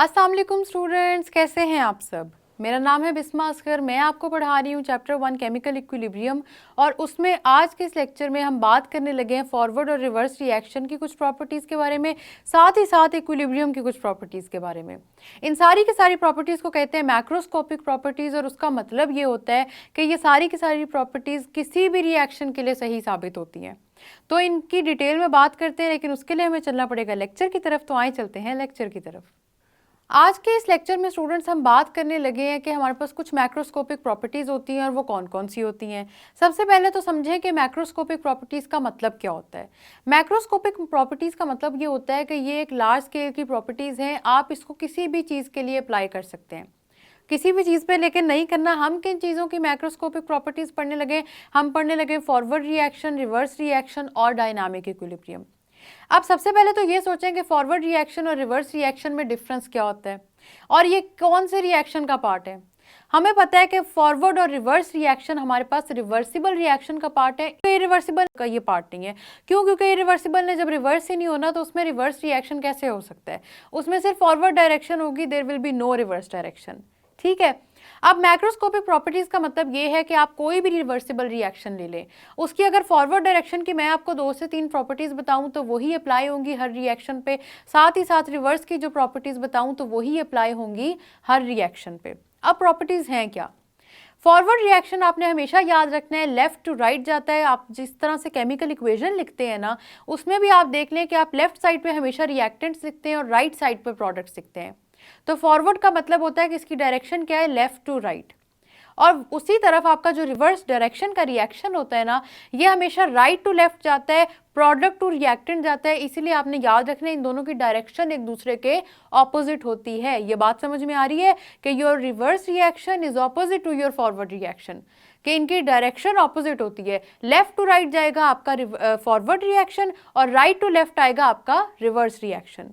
अस्सलाम वालेकुम स्टूडेंट्स, कैसे हैं आप सब। मेरा नाम है बिस्मा असगर। मैं आपको पढ़ा रही हूँ चैप्टर 1 केमिकल इक्विलिब्रियम। और उसमें आज के इस लेक्चर में हम बात करने लगे हैं फॉरवर्ड और रिवर्स रिएक्शन की कुछ प्रॉपर्टीज़ के बारे में, साथ ही साथ इक्विलिब्रियम की कुछ प्रॉपर्टीज़ के बारे में। इन सारी की सारी प्रॉपर्टीज़ को कहते हैं मैक्रोस्कोपिक प्रॉपर्टीज़, और उसका मतलब ये होता है कि ये सारी की सारी प्रॉपर्टीज़ किसी भी रिएक्शन के लिए सही साबित होती हैं। तो इनकी डिटेल में बात करते हैं, लेकिन उसके लिए हमें चलना पड़ेगा लेक्चर की तरफ। तो आए चलते हैं लेक्चर की तरफ। आज के इस लेक्चर में स्टूडेंट्स हम बात करने लगे हैं कि हमारे पास कुछ मैक्रोस्कोपिक प्रॉपर्टीज़ होती हैं, और वो कौन कौन सी होती हैं। सबसे पहले तो समझें कि मैक्रोस्कोपिक प्रॉपर्टीज़ का मतलब क्या होता है। मैक्रोस्कोपिक प्रॉपर्टीज़ का मतलब ये होता है कि ये एक लार्ज स्केल की प्रॉपर्टीज़ हैं। आप इसको किसी भी चीज़ के लिए अप्लाई कर सकते हैं, किसी भी चीज़ पे, लेकिन नहीं करना। हम किन चीज़ों की मैक्रोस्कोपिक प्रॉपर्टीज़ पढ़ने लगे? हम पढ़ने लगे फॉरवर्ड रिएक्शन, रिवर्स रिएक्शन और डायनामिक इक्विलिब्रियम। अब सबसे पहले तो ये सोचें कि फॉरवर्ड रिएक्शन और रिवर्स रिएक्शन में डिफरेंस क्या होता है, और ये कौन से रिएक्शन का पार्ट है। हमें पता है कि फॉरवर्ड और रिवर्स रिएक्शन हमारे पास रिवर्सिबल रिएक्शन का पार्ट है, इरिवर्सिबल का ये पार्ट नहीं है। क्यों? क्योंकि इरिवर्सिबल ने जब रिवर्स ही नहीं होना तो उसमें रिवर्स रिएक्शन कैसे हो सकता है? उसमें सिर्फ फॉरवर्ड डायरेक्शन होगी, there will be no reverse direction. ठीक है। अब मैक्रोस्कोपिक प्रॉपर्टीज का मतलब ये है कि आप कोई भी रिवर्सिबल रिएक्शन ले लें, उसकी अगर फॉरवर्ड डायरेक्शन की मैं आपको 2 से 3 प्रॉपर्टीज बताऊं तो वही अप्लाई होंगी हर रिएक्शन पे, साथ ही साथ रिवर्स की जो प्रॉपर्टीज बताऊं तो वही अप्लाई होंगी हर रिएक्शन पे। अब प्रॉपर्टीज हैं क्या? फॉरवर्ड रिएक्शन आपने हमेशा याद रखना है, लेफ्ट टू राइट जाता है। आप जिस तरह से केमिकल इक्वेशन लिखते हैं ना, उसमें भी आप देख लें कि आप लेफ्ट साइड पे हमेशा रिएक्टेंट्स लिखते हैं और राइट साइड पे प्रोडक्ट्स लिखते हैं। तो फॉरवर्ड का मतलब होता है कि इसकी डायरेक्शन क्या है, लेफ्ट टू राइट। और उसी तरफ आपका जो रिवर्स डायरेक्शन का रिएक्शन होता है ना, ये हमेशा राइट टू लेफ्ट जाता है, प्रोडक्ट टू रिएक्टेंट जाता है। इसीलिए आपने याद रखना है इन दोनों की डायरेक्शन एक दूसरे के ऑपोजिट होती है। ये बात समझ में आ रही है कि your reverse reaction is opposite to your forward reaction, कि इनकी डायरेक्शन ऑपोजिट होती है। लेफ्ट टू राइट जाएगा आपका फॉरवर्ड रिएक्शन, और राइट टू लेफ्ट आएगा आपका रिवर्स रिएक्शन।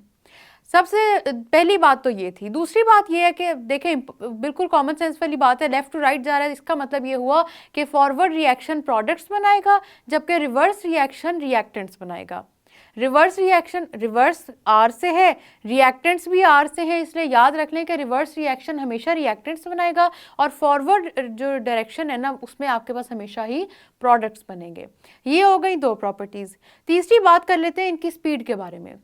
सबसे पहली बात तो ये थी। दूसरी बात ये है कि देखें, बिल्कुल कॉमन सेंस वाली बात है, लेफ्ट टू राइट जा रहा है, इसका मतलब ये हुआ कि फॉरवर्ड रिएक्शन प्रोडक्ट्स बनाएगा, जबकि रिवर्स रिएक्शन रिएक्टेंट्स बनाएगा। रिवर्स रिएक्शन रिवर्स आर से है, रिएक्टेंट्स भी आर से है, इसलिए याद रख लें कि रिवर्स रिएक्शन हमेशा रिएक्टेंट्स बनाएगा, और फॉरवर्ड जो डायरेक्शन है ना, उसमें आपके पास हमेशा ही प्रोडक्ट्स बनेंगे। ये हो गई 2 प्रॉपर्टीज। तीसरी बात कर लेते हैं इनकी स्पीड के बारे में।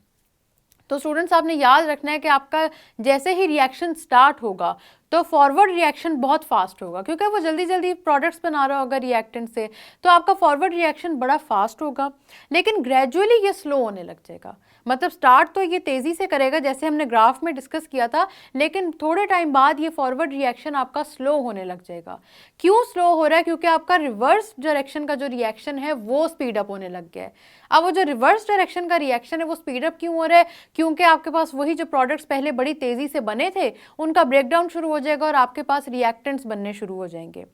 तो स्टूडेंट्स आपने याद रखना है कि आपका जैसे ही रिएक्शन स्टार्ट होगा तो फॉरवर्ड रिएक्शन बहुत फास्ट होगा, क्योंकि वो जल्दी जल्दी प्रोडक्ट्स बना रहा होगा रिएक्टेंट से, तो आपका फॉरवर्ड रिएक्शन बड़ा फास्ट होगा। लेकिन ग्रेजुअली ये स्लो होने लग जाएगा। मतलब स्टार्ट तो ये तेज़ी से करेगा जैसे हमने ग्राफ में डिस्कस किया था, लेकिन थोड़े टाइम बाद ये फॉरवर्ड रिएक्शन आपका स्लो होने लग जाएगा। क्यों स्लो हो रहा है? क्योंकि आपका रिवर्स डायरेक्शन का जो रिएक्शन है वो स्पीड अप होने लग गया है। अब वो जो रिवर्स डायरेक्शन का रिएक्शन है वो स्पीड अप क्यों हो रहा है? क्योंकि आपके पास वही जो प्रोडक्ट्स पहले बड़ी तेज़ी से बने थे उनका ब्रेकडाउन शुरू हो जाएगा, और आपके पास रिएक्टेंट्स बनने शुरू हो जाएंगे।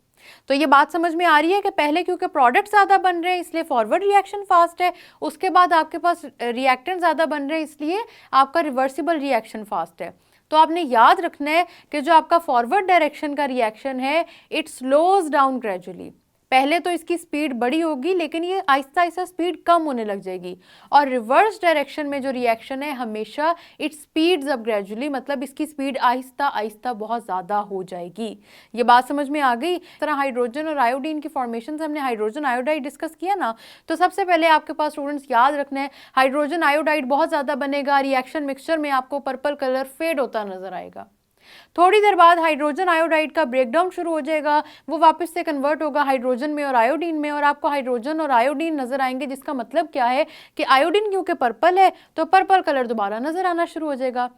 तो ये बात समझ में आ रही है कि पहले क्योंकि प्रोडक्ट ज़्यादा बन रहे हैं इसलिए फॉरवर्ड रिएक्शन फास्ट है, उसके बाद आपके पास रिएक्टेंट ज़्यादा बन रहे हैं इसलिए आपका रिवर्सिबल रिएक्शन फास्ट है। तो आपने याद रखना है कि जो आपका फॉरवर्ड डायरेक्शन का रिएक्शन है, इट स्लोज डाउन ग्रेजुअली। पहले तो इसकी स्पीड बड़ी होगी, लेकिन ये आहिस्ता आहिस्ता स्पीड कम होने लग जाएगी। और रिवर्स डायरेक्शन में जो रिएक्शन है हमेशा इट स्पीड्स अप ग्रेजुअली, मतलब इसकी स्पीड आहिस्ता आहिस्ता बहुत ज़्यादा हो जाएगी। ये बात समझ में आ गई? इस तरह हाइड्रोजन और आयोडीन की फॉर्मेशन से हमने हाइड्रोजन आयोडाइड डिस्कस किया ना, तो सबसे पहले आपके पास स्टूडेंट्स याद रखना है हाइड्रोजन आयोडाइड बहुत ज़्यादा बनेगा, रिएक्शन मिक्सचर में आपको पर्पल कलर फेड होता नजर आएगा। थोड़ी देर बाद हाइड्रोजन आयोडाइड का ब्रेकडाउन शुरू हो जाएगा, वो वापस से कन्वर्ट होगा हाइड्रोजन में और आयोडीन में, और आपको हाइड्रोजन और आयोडीन नजर आएंगे, जिसका मतलब क्या है कि आयोडीन क्योंकि पर्पल है तो पर्पल कलर दोबारा नजर आना शुरू हो जाएगा।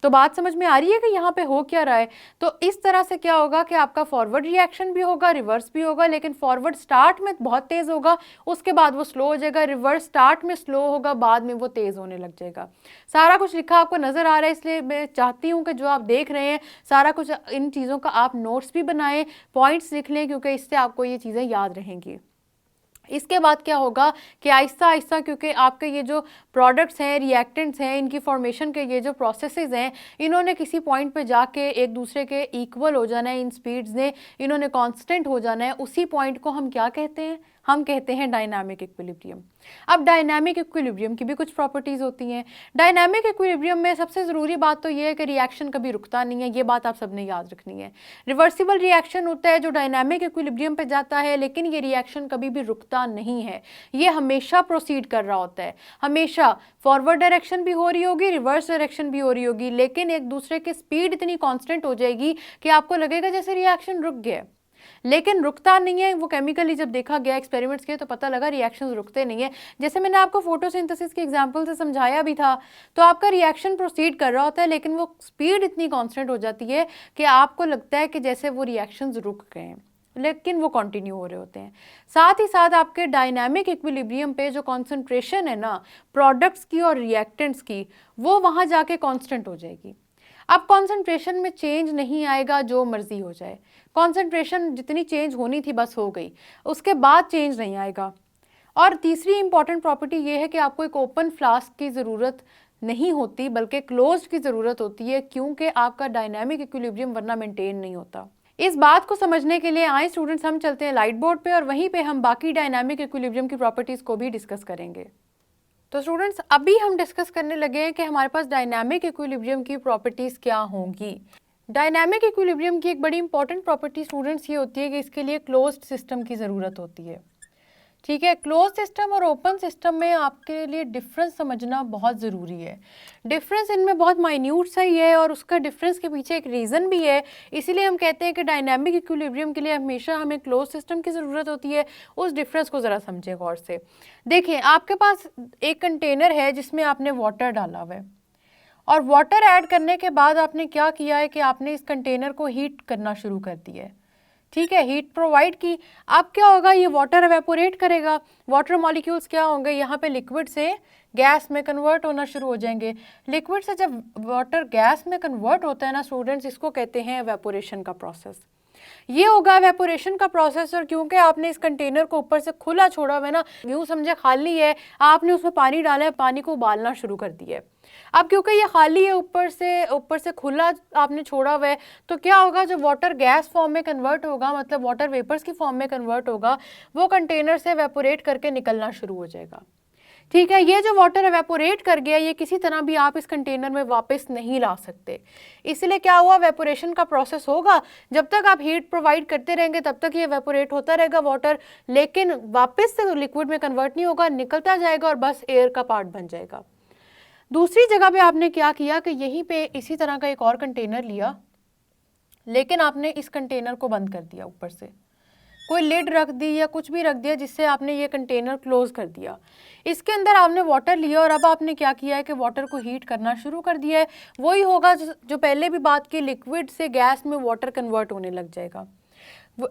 तो बात समझ में आ रही है कि यहाँ पे हो क्या रहा है? तो इस तरह से क्या होगा कि आपका फॉरवर्ड रिएक्शन भी होगा, रिवर्स भी होगा, लेकिन फॉरवर्ड स्टार्ट में बहुत तेज होगा, उसके बाद वो स्लो हो जाएगा। रिवर्स स्टार्ट में स्लो होगा, बाद में वो तेज होने लग जाएगा। सारा कुछ लिखा आपको नजर आ रहा है, इसलिए मैं चाहती हूँ कि जो आप देख रहे हैं सारा कुछ इन चीज़ों का आप नोट्स भी बनाएं, पॉइंट्स लिख लें, क्योंकि इससे आपको ये चीज़ें याद रहेंगी। इसके बाद क्या होगा कि आहिस्ता आहिस्ता, क्योंकि आपके ये जो प्रोडक्ट्स हैं, रिएक्टेंट्स हैं, इनकी फॉर्मेशन के ये जो प्रोसेसेस हैं, इन्होंने किसी पॉइंट पे जाके एक दूसरे के इक्वल हो जाना है, इन स्पीड्स ने इन्होंने कांस्टेंट हो जाना है। उसी पॉइंट को हम क्या कहते हैं? हम कहते हैं डायनामिक इक्विलिब्रियम। अब डायनामिक इक्विलिब्रियम की भी कुछ प्रॉपर्टीज़ होती हैं। डायनामिक इक्विलिब्रियम में सबसे ज़रूरी बात तो ये है कि रिएक्शन कभी रुकता नहीं है, ये बात आप सबने याद रखनी है। रिवर्सिबल रिएक्शन होता है जो डायनामिक इक्विलिब्रियम पे जाता है, लेकिन ये रिएक्शन कभी भी रुकता नहीं है, ये हमेशा प्रोसीड कर रहा होता है, हमेशा फॉरवर्ड डायरेक्शन भी हो रही होगी, रिवर्स डायरेक्शन भी हो रही होगी, लेकिन एक दूसरे की स्पीड इतनी कांस्टेंट हो जाएगी कि आपको लगेगा जैसे रिएक्शन रुक गया, लेकिन रुकता नहीं है। वो केमिकली जब देखा गया, एक्सपेरिमेंट्स किए, तो पता लगा रिएक्शंस रुकते नहीं है। जैसे मैंने आपको फोटोसिंथेसिस के एग्जांपल से समझाया भी था, तो आपका रिएक्शन प्रोसीड कर रहा होता है, लेकिन वो स्पीड इतनी कांस्टेंट हो जाती है कि आपको लगता है कि जैसे वो रिएक्शंस रुक गए हैं, लेकिन वो कंटिन्यू हो रहे होते हैं। साथ ही साथ आपके डायनामिक इक्विलिब्रियम पे जो कॉन्सेंट्रेशन है ना प्रोडक्ट्स की और रिएक्टेंट्स की, वो वहाँ जाके कांस्टेंट हो जाएगी। अब कॉन्सेंट्रेशन में चेंज नहीं आएगा, जो मर्जी हो जाए, कॉन्सेंट्रेशन जितनी चेंज होनी थी बस हो गई, उसके बाद चेंज नहीं आएगा। और तीसरी इंपॉर्टेंट प्रॉपर्टी ये है कि आपको एक ओपन फ्लास्क की ज़रूरत नहीं होती, बल्कि क्लोज्ड की ज़रूरत होती है, क्योंकि आपका डायनामिक इक्विलिब्रियम वरना मेंटेन नहीं होता। इस बात को समझने के लिए आए स्टूडेंट्स, हम चलते हैं लाइट बोर्ड पे और वहीं पे हम बाकी डायनामिक इक्विलिब्रियम की प्रॉपर्टीज़ को भी डिस्कस करेंगे। तो स्टूडेंट्स, अभी हम डिस्कस करने लगे हैं कि हमारे पास डायनामिक इक्विलिब्रियम की प्रॉपर्टीज़ क्या होंगी। डायनामिक इक्विलिब्रियम की एक बड़ी इंपॉर्टेंट प्रॉपर्टी स्टूडेंट्स ये होती है कि इसके लिए क्लोज्ड सिस्टम की ज़रूरत होती है। ठीक है, क्लोज सिस्टम और ओपन सिस्टम में आपके लिए डिफरेंस समझना बहुत ज़रूरी है। डिफरेंस इनमें बहुत माइन्यूट सा ही है और उसका डिफरेंस के पीछे एक रीज़न भी है। इसीलिए हम कहते हैं कि डायनामिक इक्विलिब्रियम के लिए हमेशा हमें क्लोज सिस्टम की ज़रूरत होती है। उस डिफरेंस को ज़रा समझें गौर से। देखिए, आपके पास एक कंटेनर है जिसमें आपने वाटर डाला हुआ है, और वाटर ऐड करने के बाद आपने क्या किया है कि आपने इस कंटेनर को हीट करना शुरू कर दिया है। ठीक है, हीट प्रोवाइड की। अब क्या होगा, ये वाटर एवेपोरेट करेगा, वाटर मॉलिक्यूल्स क्या होंगे, यहाँ पे लिक्विड से गैस में कन्वर्ट होना शुरू हो जाएंगे। लिक्विड से जब वाटर गैस में कन्वर्ट होता है ना स्टूडेंट्स, इसको कहते हैं एवेपोरेशन का प्रोसेस। ये होगा एवेपोरेशन का प्रोसेस। और क्योंकि आपने इस कंटेनर को ऊपर से खुला छोड़ा हुआ है ना, यूँ समझे खाली है, आपने उसमें पानी डाला है, पानी को उबालना शुरू कर दिया है। अब क्योंकि ये खाली है, ऊपर से खुला आपने छोड़ा हुआ है, तो क्या होगा, जो वाटर गैस फॉर्म में कन्वर्ट होगा, मतलब वाटर वेपर्स की फॉर्म में कन्वर्ट होगा, वो कंटेनर से एवेपोरेट करके निकलना शुरू हो जाएगा। ठीक है, ये जो वाटर एवेपोरेट कर गया, ये किसी तरह भी आप इस कंटेनर में वापस नहीं ला सकते। इसलिए क्या हुआ, एवेपोरेशन का प्रोसेस होगा। जब तक आप हीट प्रोवाइड करते रहेंगे तब तक ये एवेपोरेट होता रहेगा वाटर, लेकिन वापस से लिक्विड में कन्वर्ट नहीं होगा, निकलता जाएगा और बस एयर का पार्ट बन जाएगा। दूसरी जगह पे आपने क्या किया कि यहीं पे इसी तरह का एक और कंटेनर लिया, लेकिन आपने इस कंटेनर को बंद कर दिया, ऊपर से कोई लिड रख दी या कुछ भी रख दिया, जिससे आपने ये कंटेनर क्लोज कर दिया। इसके अंदर आपने वाटर लिया और अब आपने क्या किया है कि वाटर को हीट करना शुरू कर दिया है। वही होगा जो पहले भी बात की, लिक्विड से गैस में वाटर कन्वर्ट होने लग जाएगा,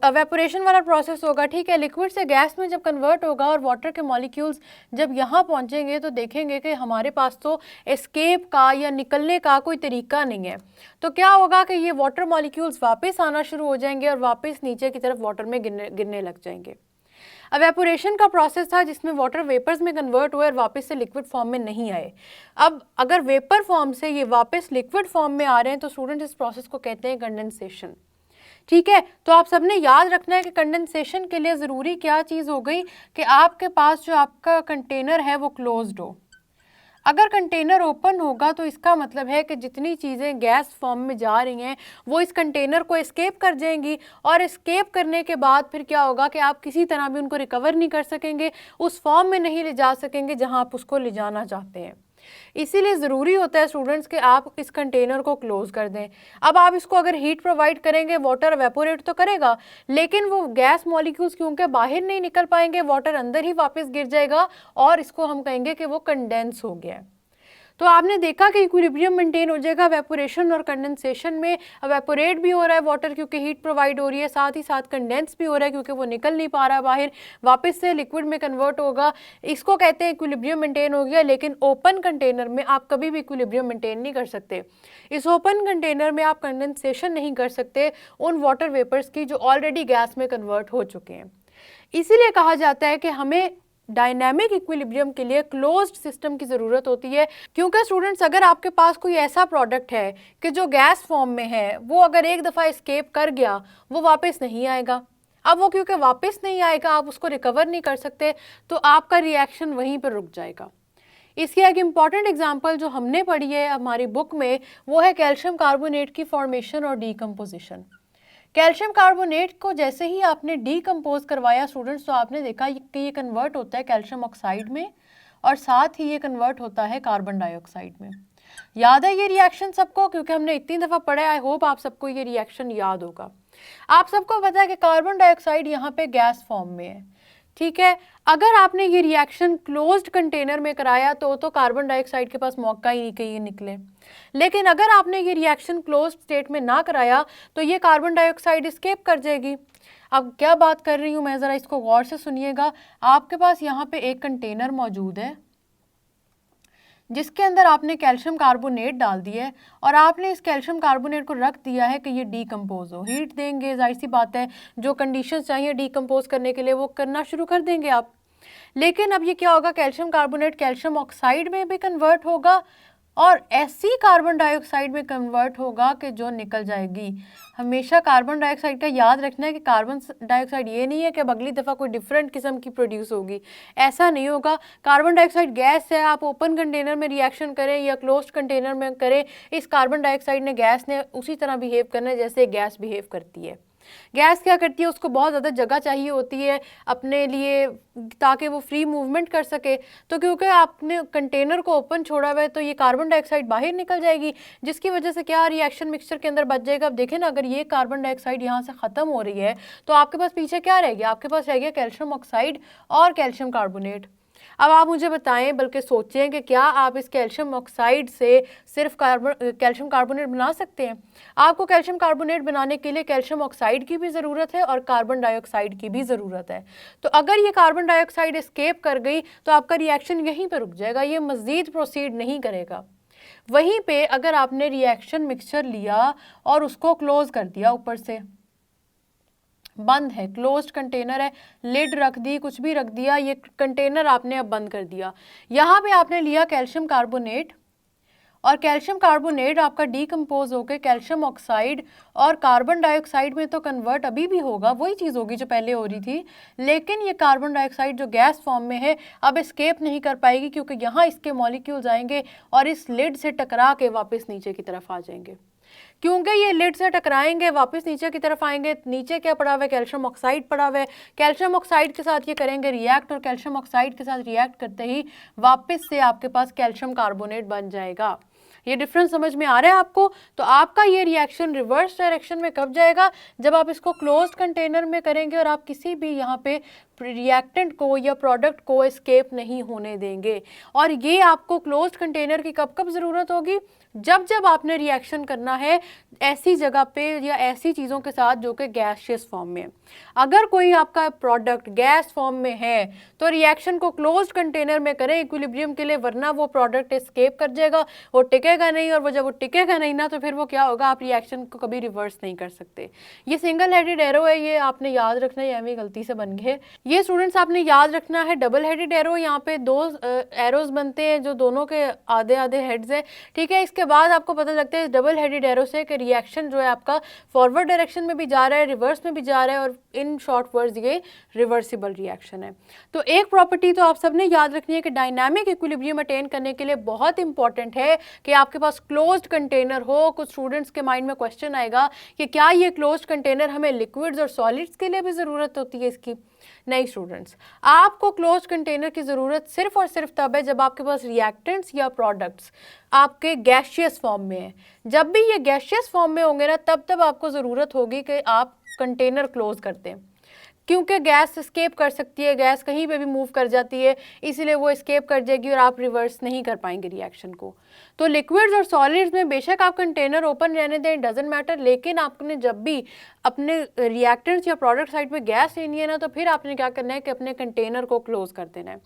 एवेपोरेशन वाला प्रोसेस होगा। ठीक है, लिक्विड से गैस में जब कन्वर्ट होगा और वाटर के मॉलिक्यूल्स जब यहाँ पहुँचेंगे तो देखेंगे कि हमारे पास तो एस्केप का या निकलने का कोई तरीका नहीं है। तो क्या होगा कि ये वाटर मॉलिक्यूल्स वापस आना शुरू हो जाएंगे और वापस नीचे की तरफ वाटर में गिरने लग जाएंगे। एवेपोरेशन का प्रोसेस था जिसमें वाटर वेपर्स में कन्वर्ट हुए और वापस से लिक्विड फॉर्म में नहीं आए। अब अगर वेपर फॉर्म से ये वापस लिक्विड फॉर्म में आ रहे हैं तो स्टूडेंट इस प्रोसेस को कहते हैं कंडेंसेशन। ठीक है, तो आप सबने याद रखना है कि कंडेंसेशन के लिए ज़रूरी क्या चीज़ हो गई कि आपके पास जो आपका कंटेनर है वो क्लोज्ड हो। अगर कंटेनर ओपन होगा तो इसका मतलब है कि जितनी चीज़ें गैस फॉर्म में जा रही हैं वो इस कंटेनर को एस्केप कर जाएंगी, और एस्केप करने के बाद फिर क्या होगा कि आप किसी तरह भी उनको रिकवर नहीं कर सकेंगे, उस फॉर्म में नहीं ले जा सकेंगे जहां आप उसको ले जाना चाहते हैं। इसीलिए ज़रूरी होता है स्टूडेंट्स कि आप इस कंटेनर को क्लोज कर दें। अब आप इसको अगर हीट प्रोवाइड करेंगे, वाटर एवेपोरेट तो करेगा, लेकिन वो गैस मॉलिक्यूल्स क्योंकि बाहर नहीं निकल पाएंगे, वाटर अंदर ही वापस गिर जाएगा और इसको हम कहेंगे कि वो कंडेंस हो गया है। तो आपने देखा कि इक्विलिब्रियम मेंटेन हो जाएगा एवेपोरेशन और कंडेंसेशन में। एवेपोरेट भी हो रहा है वाटर क्योंकि हीट प्रोवाइड हो रही है, साथ ही साथ कंडेंस भी हो रहा है क्योंकि वो निकल नहीं पा रहा बाहर, वापस से लिक्विड में कन्वर्ट होगा। इसको कहते हैं इक्विलिब्रियम मेंटेन हो गया। लेकिन ओपन कंटेनर में आप कभी भी इक्विलिब्रियम मेंटेन नहीं कर सकते। इस ओपन कंटेनर में आप कंडेंसेशन नहीं कर सकते उन वाटर वेपर्स की जो ऑलरेडी गैस में कन्वर्ट हो चुके हैं। इसीलिए कहा जाता है कि हमें डायनामिक इक्विलिब्रियम के लिए क्लोज्ड सिस्टम की ज़रूरत होती है, क्योंकि स्टूडेंट्स अगर आपके पास कोई ऐसा प्रोडक्ट है कि जो गैस फॉर्म में है, वो अगर एक दफ़ा एस्केप कर गया वो वापस नहीं आएगा। अब वो क्योंकि वापस नहीं आएगा, आप उसको रिकवर नहीं कर सकते, तो आपका रिएक्शन वहीं पर रुक जाएगा। इसकी एक इम्पॉर्टेंट एग्जांपल जो हमने पढ़ी है हमारी बुक में, वो है कैल्शियम कार्बोनेट की फॉर्मेशन और डीकम्पोजिशन। कैल्शियम कार्बोनेट को जैसे ही आपने डीकम्पोज करवाया स्टूडेंट्स, तो आपने देखा कि ये कन्वर्ट होता है कैल्शियम ऑक्साइड में, और साथ ही ये कन्वर्ट होता है कार्बन डाइऑक्साइड में। याद है ये रिएक्शन सबको, क्योंकि हमने इतनी दफ़ा पढ़ा है, आई होप आप सबको ये रिएक्शन याद होगा। आप सबको पता है कि कार्बन डाइऑक्साइड यहाँ पे गैस फॉर्म में है, ठीक है। अगर आपने ये रिएक्शन क्लोज्ड कंटेनर में कराया तो कार्बन डाइऑक्साइड के पास मौका ही नहीं कि ये निकले, लेकिन अगर आपने ये रिएक्शन क्लोज्ड स्टेट में ना कराया तो ये कार्बन डाइऑक्साइड एस्केप कर जाएगी। अब क्या बात कर रही हूँ मैं, ज़रा इसको गौर से सुनिएगा। आपके पास यहाँ पे एक कंटेनर मौजूद है जिसके अंदर आपने कैल्शियम कार्बोनेट डाल दिया है, और आपने इस कैल्शियम कार्बोनेट को रख दिया है कि ये डीकम्पोज हो। हीट देंगे, जाहिर सी बात है, जो कंडीशंस चाहिए डीकम्पोज करने के लिए वो करना शुरू कर देंगे आप। लेकिन अब ये क्या होगा, कैल्शियम कार्बोनेट कैल्शियम ऑक्साइड में भी कन्वर्ट होगा और ऐसी कार्बन डाइऑक्साइड में कन्वर्ट होगा कि जो निकल जाएगी। हमेशा कार्बन डाइऑक्साइड का याद रखना है कि कार्बन डाइऑक्साइड ये नहीं है कि अब अगली दफ़ा कोई डिफरेंट किस्म की प्रोड्यूस होगी, ऐसा नहीं होगा। कार्बन डाइऑक्साइड गैस है, आप ओपन कंटेनर में रिएक्शन करें या क्लोज्ड कंटेनर में करें, इस कार्बन डाइऑक्साइड ने, गैस ने उसी तरह बिहेव करना है जैसे गैस बिहेव करती है। गैस क्या करती है, उसको बहुत ज़्यादा जगह चाहिए होती है अपने लिए ताकि वो फ्री मूवमेंट कर सके। तो क्योंकि आपने कंटेनर को ओपन छोड़ा हुआ है तो ये कार्बन डाइऑक्साइड बाहर निकल जाएगी, जिसकी वजह से क्या रिएक्शन मिक्सचर के अंदर बच जाएगा। अब देखें ना, अगर ये कार्बन डाइऑक्साइड यहाँ से ख़त्म हो रही है तो आपके पास पीछे क्या रह गया, आपके पास रह गया कैल्शियम ऑक्साइड और कैल्शियम कार्बोनेट। अब आप मुझे बताएं, बल्कि सोचें कि क्या आप इस कैल्शियम ऑक्साइड से सिर्फ कैल्शियम कार्बोनेट बना सकते हैं? आपको कैल्शियम कार्बोनेट बनाने के लिए कैल्शियम ऑक्साइड की भी ज़रूरत है और कार्बन डाइऑक्साइड की भी ज़रूरत है। तो अगर ये कार्बन डाइऑक्साइड एस्केप कर गई तो आपका रिएक्शन यहीं पर रुक जाएगा, ये मज़ीद प्रोसीड नहीं करेगा। वहीं पे अगर आपने रिएक्शन मिक्सचर लिया और उसको क्लोज कर दिया, ऊपर से बंद है, क्लोज्ड कंटेनर है, लिड रख दी, कुछ भी रख दिया, ये कंटेनर आपने अब बंद कर दिया। यहाँ पे आपने लिया कैल्शियम कार्बोनेट, और कैल्शियम कार्बोनेट आपका डीकम्पोज होकर कैल्शियम ऑक्साइड और कार्बन डाइऑक्साइड में तो कन्वर्ट अभी भी होगा, वही चीज़ होगी जो पहले हो रही थी, लेकिन ये कार्बन डाइऑक्साइड जो गैस फॉर्म में है अब एस्केप नहीं कर पाएगी, क्योंकि यहाँ इसके मॉलिक्यूल्स आएंगे और इस लिड से टकरा के वापस नीचे की तरफ आ जाएंगे। क्योंकि ये लिड से टकराएंगे, वापस नीचे की तरफ आएंगे, नीचे क्या पड़ा हुआ है, कैल्शियम ऑक्साइड पड़ा हुआ है, कैल्शियम ऑक्साइड के साथ ये करेंगे रिएक्ट, और कैल्शियम ऑक्साइड के साथ रिएक्ट करते ही वापस से आपके पास कैल्शियम कार्बोनेट बन जाएगा। ये डिफरेंस समझ में आ रहा है आपको? तो आपका ये रिएक्शन रिवर्स डायरेक्शन में कब जाएगा, जब आप इसको क्लोज्ड कंटेनर में करेंगे और आप किसी भी यहाँ पे रिएक्टेंट को या प्रोडक्ट को एस्केप नहीं होने देंगे। और ये आपको क्लोज्ड कंटेनर की कब कब ज़रूरत होगी, जब जब आपने रिएक्शन करना है ऐसी जगह पे या ऐसी चीज़ों के साथ जो कि गैसियस फॉर्म में। अगर कोई आपका प्रोडक्ट गैस फॉर्म में है तो रिएक्शन को क्लोज्ड कंटेनर में करें इक्विलिब्रियम के लिए, वरना वो प्रोडक्ट एस्केप कर जाएगा, वो टिकेगा नहीं, और वो जब वो टिकेगा नहीं ना तो फिर वो क्या होगा, आप रिएक्शन को कभी रिवर्स नहीं कर सकते। ये सिंगल हेडेड एरो है, ये आपने याद रखना है, ये गलती से बन गए। ये स्टूडेंट्स आपने याद रखना है डबल हेडेड एरो, यहाँ पे दो एरोज बनते हैं जो दोनों के आधे आधे हेड्स हैं, ठीक है। इसके बाद आपको पता लगता है डबल हेडेड एरो से कि रिएक्शन जो है आपका फॉरवर्ड डायरेक्शन में भी जा रहा है, रिवर्स में भी जा रहा है, और इन शॉर्ट वर्ड्स ये रिवर्सिबल रिएक्शन है। तो एक प्रॉपर्टी तो आप सबने याद रखनी है कि डायनामिक इक्विलिब्रियम अटेन करने के लिए बहुत इंपॉर्टेंट है कि आपके पास क्लोज्ड कंटेनर हो। कुछ स्टूडेंट्स के माइंड में क्वेश्चन आएगा कि क्या ये क्लोज्ड कंटेनर हमें लिक्विड्स और सॉलिड्स के लिए भी ज़रूरत होती है इसकी? नहीं स्टूडेंट्स, आपको क्लोज्ड कंटेनर की ज़रूरत सिर्फ और सिर्फ तब है जब आपके पास रिएक्टेंट्स या प्रोडक्ट्स आपके गैसियस फॉर्म में है। जब भी ये गैसियस फॉर्म में होंगे ना, तब आपको ज़रूरत होगी कि आप कंटेनर क्लोज करते हैं, क्योंकि गैस एस्केप कर सकती है, गैस कहीं पे भी मूव कर जाती है, इसीलिए वो एस्केप कर जाएगी और आप रिवर्स नहीं कर पाएंगे रिएक्शन को। तो लिक्विड्स और सॉलिड्स में बेशक आप कंटेनर ओपन रहने दें, डजेंट मैटर, लेकिन आपने जब भी अपने रिएक्टेंट्स या प्रोडक्ट साइड पे गैस लेनी है ना, तो फिर आपने क्या करना है कि अपने कंटेनर को क्लोज कर देना है।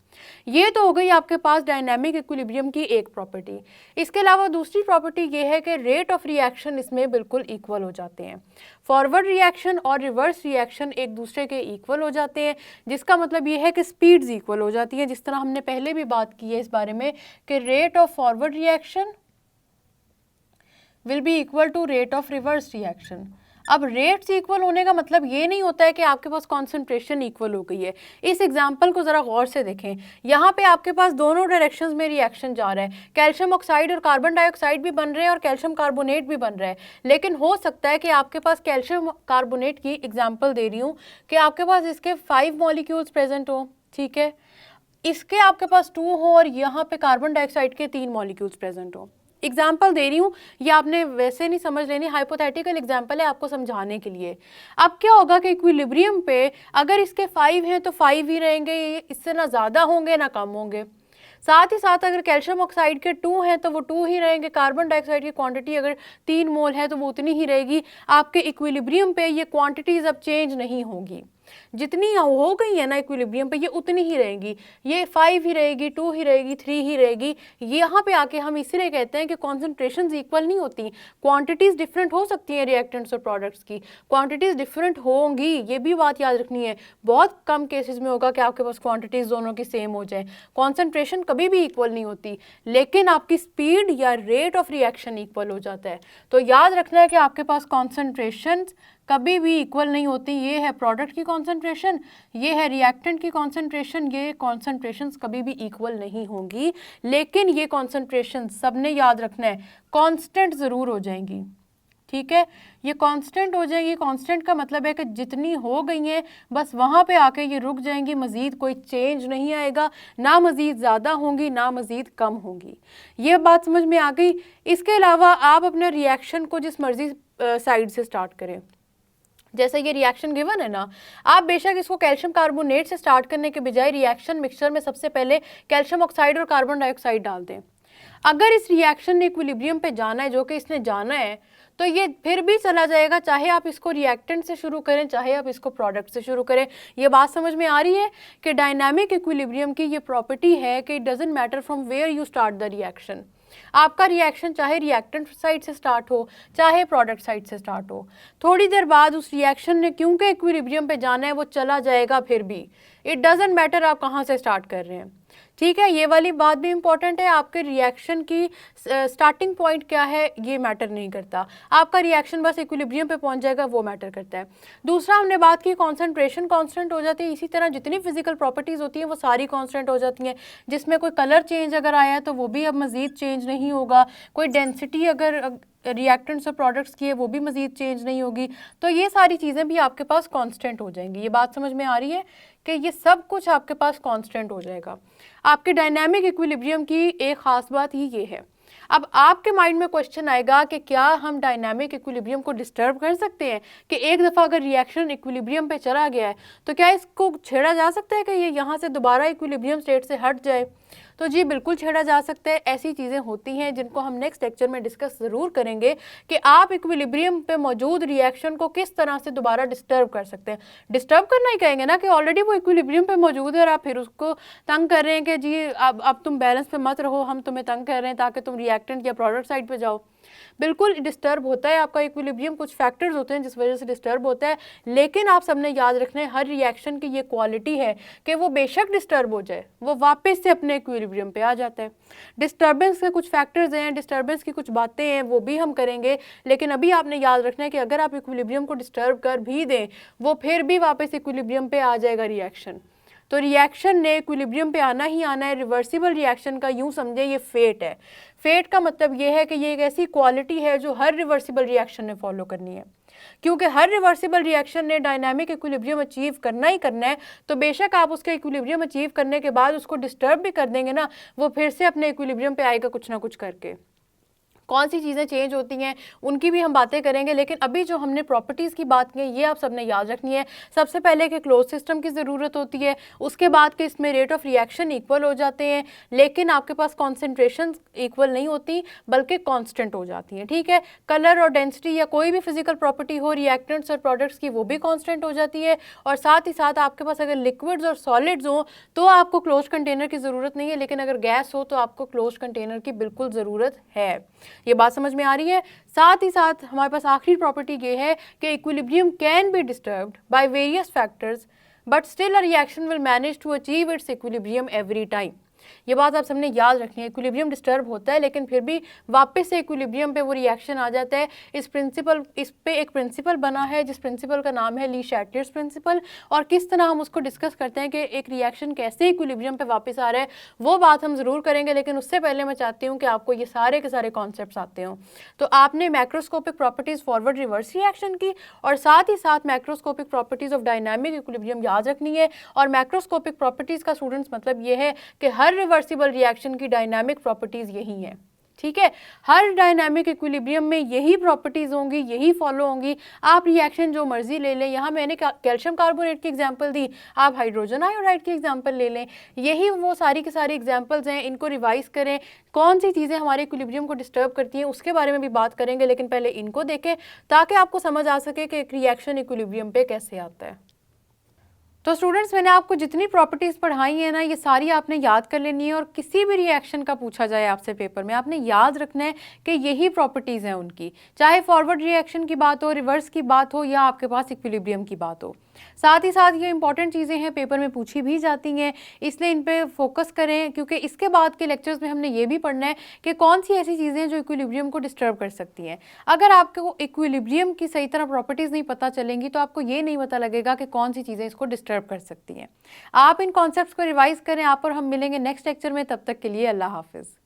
ये तो हो गई आपके पास डायनामिक इक्विलिब्रियम की एक प्रॉपर्टी। इसके अलावा दूसरी प्रॉपर्टी ये है कि रेट ऑफ रिएक्शन इसमें बिल्कुल इक्वल हो जाते हैं। फॉरवर्ड रिएक्शन और रिवर्स रिएक्शन एक दूसरे के इक्वल हो जाते हैं, जिसका मतलब ये है कि स्पीड्स इक्वल हो जाती हैं, जिस तरह हमने पहले भी बात की है इस बारे में कि rate of forward reaction will be equal to rate of reverse reaction. अब रेट्स इक्वल होने का मतलब ये नहीं होता है कि आपके पास कॉन्सेंट्रेशन इक्वल हो गई है। इस एग्जाम्पल को ज़रा गौर से देखें, यहाँ पे आपके पास दोनों डायरेक्शंस में रिएक्शन जा रहा है, कैल्शियम ऑक्साइड और कार्बन डाइऑक्साइड भी बन रहे हैं और कैल्शियम कार्बोनेट भी बन रहा है। लेकिन हो सकता है कि आपके पास कैल्शियम कार्बोनेट की एग्जाम्पल दे रही हूँ कि आपके पास इसके 5 मॉलिक्यूल्स प्रेजेंट हो, ठीक है, इसके आपके पास 2 हो और यहाँ पे कार्बन डाइऑक्साइड के 3 मॉलिक्यूल्स प्रेजेंट हो। एग्जाम्पल दे रही हूँ, ये आपने वैसे नहीं समझ लेनी, हाइपोथेटिकल एग्जाम्पल है आपको समझाने के लिए। अब क्या होगा कि इक्विलिब्रियम पे अगर इसके 5 हैं तो 5 ही रहेंगे, इससे ना ज़्यादा होंगे ना कम होंगे। साथ ही साथ अगर कैल्शियम ऑक्साइड के 2 हैं तो वो 2 ही रहेंगे। कार्बन डाइऑक्साइड की क्वांटिटी अगर 3 मोल है तो वो उतनी ही रहेगी। आपके इक्विलिब्रियम पे ये क्वांटिटीज अब चेंज नहीं होगी, जितनी हो गई है ना इक्विलिब्रियम पे ये उतनी ही रहेंगी। ये 5 ही रहेगी, 2 ही रहेगी, 3 ही रहेगी। यहाँ पे आके हम इसलिए कहते हैं कि कॉन्सेंट्रेशंस इक्वल नहीं होती, क्वांटिटीज़ डिफरेंट हो सकती हैं। रिएक्टेंट्स और प्रोडक्ट्स की क्वांटिटीज़ डिफरेंट होंगी, ये भी बात याद रखनी है। बहुत कम केसेस में होगा कि आपके पास क्वांटिटीज़ दोनों की सेम हो जाए। कॉन्सेंट्रेशन कभी भी इक्वल नहीं होती, लेकिन आपकी स्पीड या रेट ऑफ रिएक्शन इक्वल हो जाता है। तो याद रखना है कि आपके पास कॉन्सेंट्रेशन कभी भी इक्वल नहीं होती। ये है प्रोडक्ट की कॉन्सेंट्रेशन, ये है रिएक्टेंट की कॉन्सेंट्रेशन, ये कॉन्सेंट्रेशंस कभी भी इक्वल नहीं होंगी। लेकिन ये कॉन्सेंट्रेशन सबने याद रखना है कांस्टेंट ज़रूर हो जाएंगी, ठीक है, ये कांस्टेंट हो जाएंगी। कांस्टेंट का मतलब है कि जितनी हो गई हैं बस वहाँ पे आके ये रुक जाएंगी, मज़ीद कोई चेंज नहीं आएगा, ना मज़ीद ज़्यादा होंगी ना मज़ीद कम होंगी। ये बात समझ में आ गई। इसके अलावा आप अपने रिएक्शन को जिस मर्जी साइड से स्टार्ट करें, जैसे ये रिएक्शन गिवन है ना, आप बेशक इसको कैल्शियम कार्बोनेट से स्टार्ट करने के बजाय रिएक्शन मिक्सचर में सबसे पहले कैल्शियम ऑक्साइड और कार्बन डाइऑक्साइड डाल दें। अगर इस रिएक्शन ने इक्विलिब्रियम पे जाना है, जो कि इसने जाना है, तो ये फिर भी चला जाएगा, चाहे आप इसको रिएक्टेंट से शुरू करें चाहे आप इसको प्रोडक्ट से शुरू करें। ये बात समझ में आ रही है कि डायनामिक इक्विलिब्रियम की ये प्रॉपर्टी है कि it doesn't matter from where you start the reaction. आपका रिएक्शन चाहे रिएक्टेंट साइड से स्टार्ट हो चाहे प्रोडक्ट साइड से स्टार्ट हो, थोड़ी देर बाद उस रिएक्शन ने क्योंकि इक्विलिब्रियम पे जाना है वो चला जाएगा फिर भी। इट डजंट मैटर आप कहाँ से स्टार्ट कर रहे हैं, ठीक है। ये वाली बात भी इंपॉर्टेंट है, आपके रिएक्शन की स्टार्टिंग पॉइंट क्या है ये मैटर नहीं करता, आपका रिएक्शन बस इक्विलिब्रियम पे पहुंच जाएगा वो मैटर करता है। दूसरा हमने बात की कॉन्सेंट्रेशन कांस्टेंट हो जाती है, इसी तरह जितनी फिजिकल प्रॉपर्टीज़ होती हैं वो सारी कांस्टेंट हो जाती हैं। जिसमें कोई कलर चेंज अगर आया है तो वो भी अब मज़ीद चेंज नहीं होगा, कोई डेंसिटी अगर रिएक्टेंट्स और प्रोडक्ट्स की है वो भी मज़ीद चेंज नहीं होगी। तो ये सारी चीज़ें भी आपके पास कांस्टेंट हो जाएंगी। ये बात समझ में आ रही है कि ये सब कुछ आपके पास कांस्टेंट हो जाएगा। आपके डायनामिक इक्विलिब्रियम की एक ख़ास बात ही ये है। अब आपके माइंड में क्वेश्चन आएगा कि क्या हम डायनामिक इक्विलिब्रियम को डिस्टर्ब कर सकते हैं, कि एक दफ़ा अगर रिएक्शन इक्विलिब्रियम पे चला गया है तो क्या इसको छेड़ा जा सकता है कि ये यहाँ से दोबारा इक्विलिब्रियम स्टेट से हट जाए? तो जी बिल्कुल छेड़ा जा सकता है। ऐसी चीज़ें होती हैं जिनको हम नेक्स्ट लेक्चर में डिस्कस ज़रूर करेंगे कि आप इक्विलिब्रियम पे मौजूद रिएक्शन को किस तरह से दोबारा डिस्टर्ब कर सकते हैं। डिस्टर्ब करना ही कहेंगे ना कि ऑलरेडी वो इक्विलिब्रियम पे मौजूद है और आप फिर उसको तंग कर रहे हैं कि जी अब तुम बैलेंस पे मत रहो, हम तुम्हें तंग कर रहे हैं ताकि तुम रिएक्टेंट या प्रोडक्ट साइड पे जाओ। बिल्कुल डिस्टर्ब होता है आपका इक्विलिब्रियम, कुछ फैक्टर्स होते हैं जिस वजह से डिस्टर्ब होता है। लेकिन आप सबने याद रखना है हर रिएक्शन की ये क्वालिटी है कि वो बेशक डिस्टर्ब हो जाए वो वापस से अपने इक्विलिब्रियम पे आ जाता है। डिस्टर्बेंस के कुछ फैक्टर्स हैं, डिस्टर्बेंस की कुछ बातें हैं, वो भी हम करेंगे। लेकिन अभी आपने याद रखना है कि अगर आप इक्विलिब्रियम को डिस्टर्ब कर भी दें वो फिर भी वापस इक्विलिब्रियम पे आ जाएगा रिएक्शन। तो रिएक्शन ने इक्विलिब्रियम पे आना ही आना है। रिवर्सिबल रिएक्शन का यूँ समझें ये फेट है। फेट का मतलब ये है कि ये एक ऐसी क्वालिटी है जो हर रिवर्सिबल रिएक्शन ने फॉलो करनी है, क्योंकि हर रिवर्सिबल रिएक्शन ने डायनामिक इक्विलिब्रियम अचीव करना ही करना है। तो बेशक आप उसके इक्विलिब्रियम अचीव करने के बाद उसको डिस्टर्ब भी कर देंगे ना, वो फिर से अपने इक्विलिब्रियम पे आएगा कुछ ना कुछ करके। कौन सी चीज़ें चेंज होती हैं उनकी भी हम बातें करेंगे। लेकिन अभी जो हमने प्रॉपर्टीज़ की बात की ये आप सबने याद रखनी है। सबसे पहले कि क्लोज सिस्टम की ज़रूरत होती है, उसके बाद कि इसमें रेट ऑफ रिएक्शन इक्वल हो जाते हैं, लेकिन आपके पास कॉन्सेंट्रेशन इक्वल नहीं होती बल्कि कांस्टेंट हो जाती हैं, ठीक है। कलर और डेंसिटी या कोई भी फिजिकल प्रॉपर्टी हो रिएक्टेंट्स और प्रोडक्ट्स की वो भी कांस्टेंट हो जाती है। और साथ ही साथ आपके पास अगर लिक्विड्स और सॉलिड्स हो तो आपको क्लोज कंटेनर की ज़रूरत नहीं है, लेकिन अगर गैस हो तो आपको क्लोज कंटेनर की बिल्कुल ज़रूरत है। ये बात समझ में आ रही है। साथ ही साथ हमारे पास आखिरी प्रॉपर्टी ये है कि equilibrium can be disturbed by various factors but still a reaction will manage to achieve its equilibrium every time. ये बात आप सबने याद रखनी है। इक्विलिब्रियम डिस्टर्ब होता है लेकिन फिर भी वापस से इक्विलिब्रियम पे वो रिएक्शन आ जाता है। इस पे एक प्रिंसिपल बना है जिस प्रिंसिपल का नाम है ली शैटलियर्स प्रिंसिपल, और किस तरह हम उसको डिस्कस करते हैं कि एक रिएक्शन कैसे इक्विलिब्रियम पे वापस आ रहा है, वो बात हम ज़रूर करेंगे। लेकिन उससे पहले मैं चाहती हूँ कि आपको ये सारे के सारे कॉन्सेप्ट्स आते हों। तो आपने macroscopic properties forward reverse reaction की और साथ ही साथ macroscopic properties of dynamic equilibrium याद रखनी है। और मैक्रोस्कोपिक प्रॉपर्टीज़ का स्टूडेंट्स मतलब ये है कि हर रिवर्सिबल रिएक्शन की डायनामिक प्रॉपर्टीज़ यही हैं, ठीक है। हर डायनामिक इक्विलिब्रियम में यही प्रॉपर्टीज़ होंगी, यही फॉलो होंगी। आप रिएक्शन जो मर्जी ले लें, यहाँ मैंने कैल्शियम कार्बोनेट की एग्जांपल दी, आप हाइड्रोजन आयोडाइड की एग्जांपल ले लें, यही वो सारी की सारी एग्जांपल्स हैं। इनको रिवाइज करें, कौन सी चीज़ें हमारे इक्विलिब्रियम को डिस्टर्ब करती हैं उसके बारे में भी बात करेंगे, लेकिन पहले इनको देखें ताकि आपको समझ आ सके कि एक रिएक्शन इक्विलिब्रियम पे कैसे आता है। तो स्टूडेंट्स, मैंने आपको जितनी प्रॉपर्टीज़ पढ़ाई है ना, ये सारी आपने याद कर लेनी है। और किसी भी रिएक्शन का पूछा जाए आपसे पेपर में, आपने याद रखना है कि यही प्रॉपर्टीज़ हैं उनकी, चाहे फॉरवर्ड रिएक्शन की बात हो, रिवर्स की बात हो, या आपके पास इक्विलिब्रियम की बात हो। साथ ही साथ ये इंपॉर्टेंट चीज़ें हैं, पेपर में पूछी भी जाती हैं, इसलिए इन पे फोकस करें, क्योंकि इसके बाद के लेक्चर्स में हमने ये भी पढ़ना है कि कौन सी ऐसी चीज़ें हैं जो इक्विलिब्रियम को डिस्टर्ब कर सकती हैं। अगर आपको इक्विलिब्रियम की सही तरह प्रॉपर्टीज़ नहीं पता चलेंगी तो आपको ये नहीं पता लगेगा कि कौन सी चीज़ें इसको डिस्टर्ब कर सकती हैं। आप इन कॉन्सेप्ट्स को रिवाइज करें। आप और हम मिलेंगे नेक्स्ट लेक्चर में, तब तक के लिए अल्लाह हाफिज़।